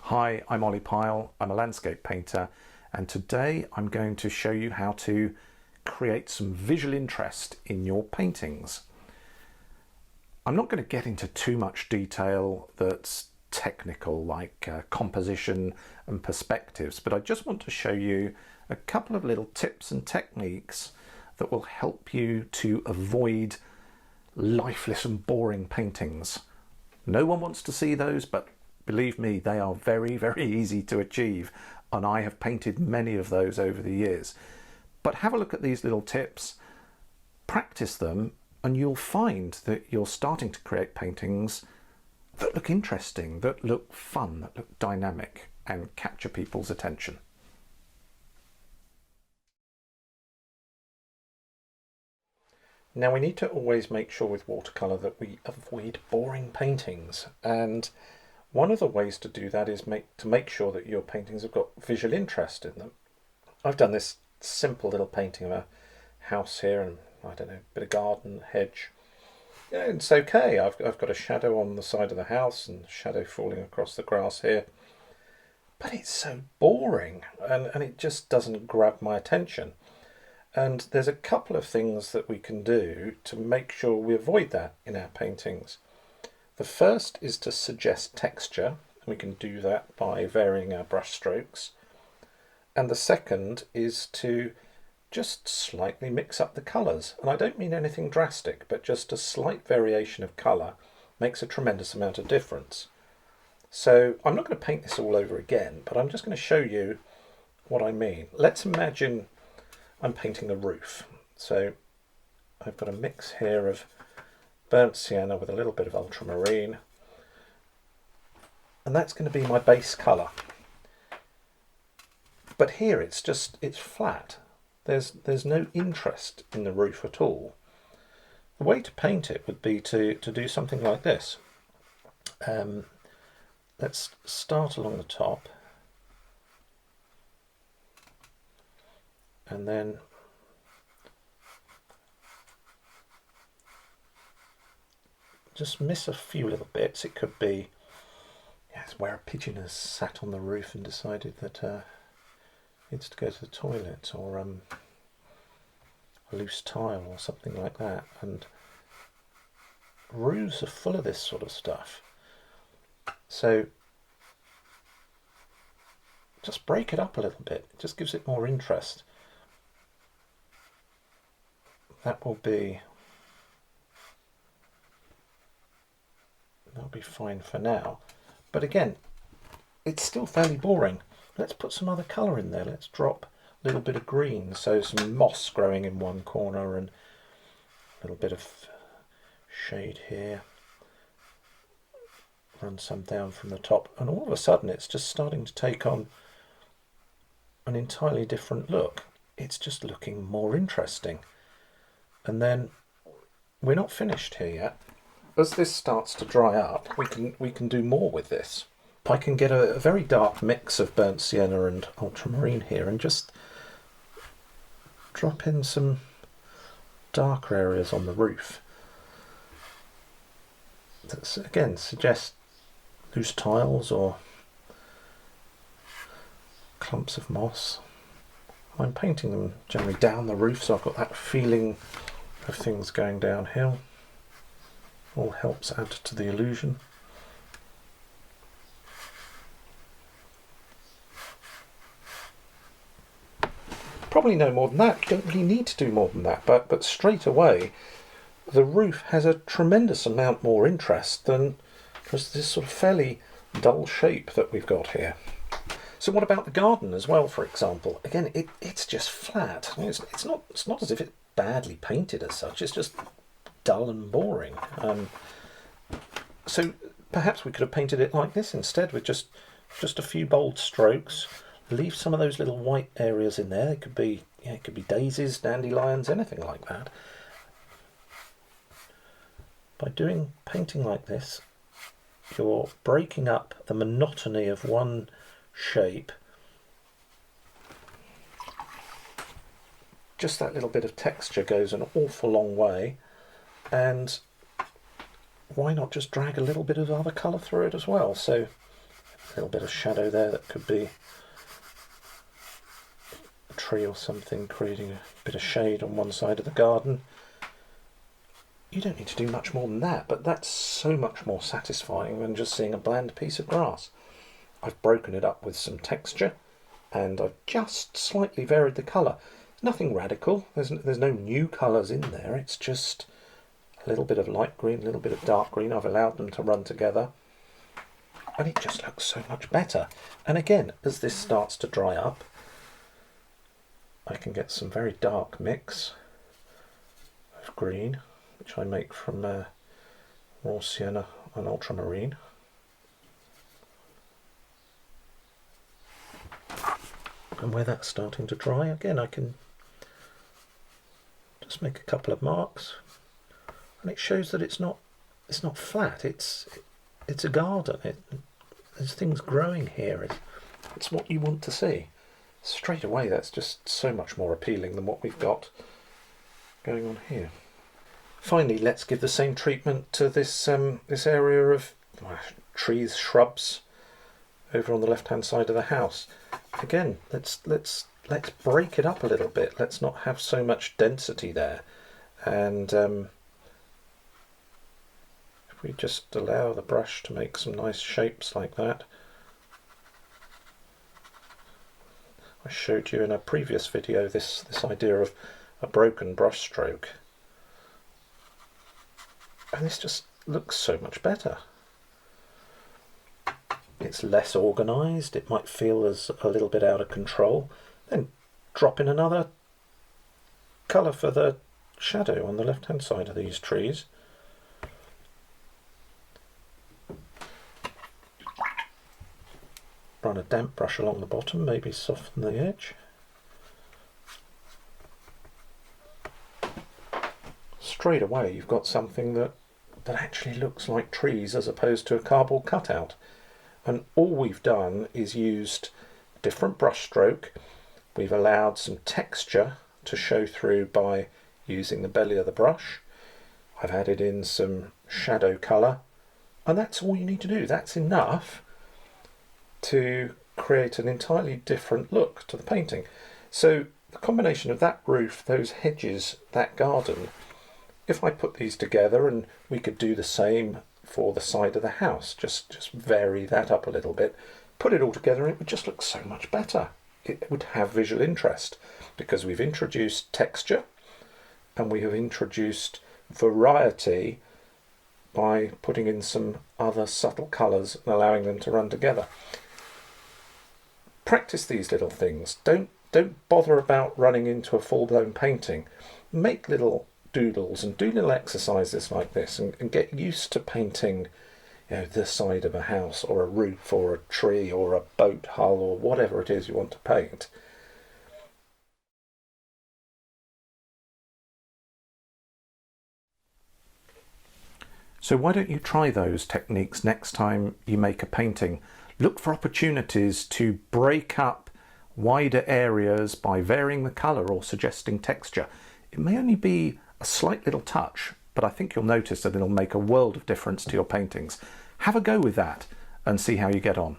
Hi, I'm Pyle, I'm a landscape painter, and today I'm going to show you how to create some visual interest in your paintings. I'm not going to get into too much detail that's technical, like composition and perspectives, but I just want to show you a couple of little tips and techniques that will help you to avoid lifeless and boring paintings. No one wants to see those, but believe me, they are very, very easy to achieve, and I have painted many of those over the years. But have a look at these little tips, practice them, and you'll find that you're starting to create paintings that look interesting, that look fun, that look dynamic, and capture people's attention. Now, we need to always make sure with watercolour that we avoid boring paintings, and one of the ways to do that is to make sure that your paintings have got visual interest in them. I've done this simple little painting of a house here and, I don't know, a bit of garden, hedge. Yeah, it's okay. I've got a shadow on the side of the house and shadow falling across the grass here. But it's so boring and it just doesn't grab my attention. And there's a couple of things that we can do to make sure we avoid that in our paintings. The first is to suggest texture, and we can do that by varying our brush strokes. And the second is to just slightly mix up the colours. And I don't mean anything drastic, but just a slight variation of colour makes a tremendous amount of difference. So I'm not going to paint this all over again, but I'm just going to show you what I mean. Let's imagine I'm painting the roof. So I've got a mix here of burnt sienna with a little bit of ultramarine, and that's going to be my base colour. But here it's flat. There's no interest in the roof at all. The way to paint it would be to do something like this. Let's start along the top and then just miss a few little bits. It could be it's where a pigeon has sat on the roof and decided that it's to go to the toilet, or a loose tile or something like that. And roofs are full of this sort of stuff. So just break it up a little bit. It just gives it more interest. That'll be fine for now. But again, it's still fairly boring. Let's put some other colour in there. Let's drop a little bit of green, so some moss growing in one corner and a little bit of shade here. Run some down from the top, and all of a sudden it's just starting to take on an entirely different look. It's just looking more interesting. And then we're not finished here yet. As this starts to dry up, we can do more with this. I can get a very dark mix of burnt sienna and ultramarine here and just drop in some darker areas on the roof. That again suggests loose tiles or clumps of moss. I'm painting them generally down the roof, so I've got that feeling of things going downhill. All helps add to the illusion. Probably no more than that. You don't really need to do more than that, but straight away the roof has a tremendous amount more interest than just this sort of fairly dull shape that we've got here. So what about the garden as well, for example? Again, it's just flat. I mean, it's not as if it's badly painted as such. It's just dull and boring. So perhaps we could have painted it like this instead, with just a few bold strokes. Leave some of those little white areas in there. It could be daisies, dandelions, anything like that. By painting like this, you're breaking up the monotony of one shape. Just that little bit of texture goes an awful long way, and why not just drag a little bit of other colour through it as well? So little bit of shadow there that could be a tree or something, creating a bit of shade on one side of the garden. You don't need to do much more than that, but that's so much more satisfying than just seeing a bland piece of grass. I've broken it up with some texture, and I've just slightly varied the colour. Nothing radical, there's no new colours in there, it's just a little bit of light green, a little bit of dark green. I've allowed them to run together, and it just looks so much better. And again, as this starts to dry up, I can get some very dark mix of green, which I make from raw sienna and ultramarine. And where that's starting to dry, again, I can just make a couple of marks, and it shows that it's not flat. It's a garden. There's things growing here. It's what you want to see. Straight away, that's just so much more appealing than what we've got going on here. Finally, let's give the same treatment to this this area of trees, shrubs over on the left-hand side of the house. Again, let's break it up a little bit. Let's not have so much density there. And if we just allow the brush to make some nice shapes like that. I showed you in a previous video this idea of a broken brush stroke. And this just looks so much better. It's less organised, it might feel as a little bit out of control. Then drop in another colour for the shadow on the left hand side of these trees. Run a damp brush along the bottom, maybe soften the edge. Straight away you've got something that actually looks like trees as opposed to a cardboard cutout. And all we've done is used different brush stroke. We've allowed some texture to show through by using the belly of the brush. I've added in some shadow colour, and that's all you need to do. That's enough to create an entirely different look to the painting. So the combination of that roof, those hedges, that garden, if I put these together, and we could do the same for the side of the house, just vary that up a little bit, put it all together, and it would just look so much better. It would have visual interest because we've introduced texture and we have introduced variety by putting in some other subtle colours and allowing them to run together. Practice these little things. Don't bother about running into a full-blown painting. Make little doodles and do little exercises like this, and get used to painting, you know, the side of a house or a roof or a tree or a boat hull or whatever it is you want to paint. So why don't you try those techniques next time you make a painting? Look for opportunities to break up wider areas by varying the colour or suggesting texture. It may only be a slight little touch, but I think you'll notice that it'll make a world of difference to your paintings. Have a go with that and see how you get on.